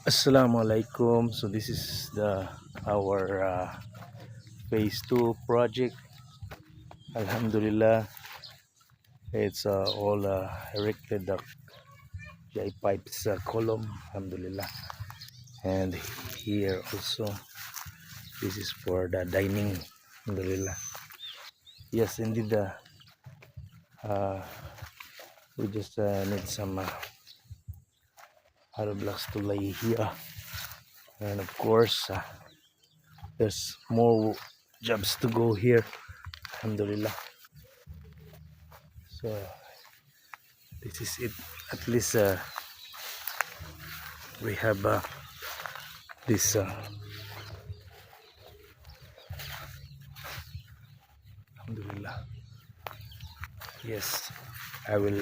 Assalamualaikum. So this is the our phase 2 project. Alhamdulillah, it's all erected the J pipes column. Alhamdulillah, and here also this is for the dining. Alhamdulillah. Yes, indeed. Uh, we just need some hollow blocks to lay here, and of course, there's more jobs to go here. Alhamdulillah. So this is it. At least we have this alhamdulillah. Yes, I will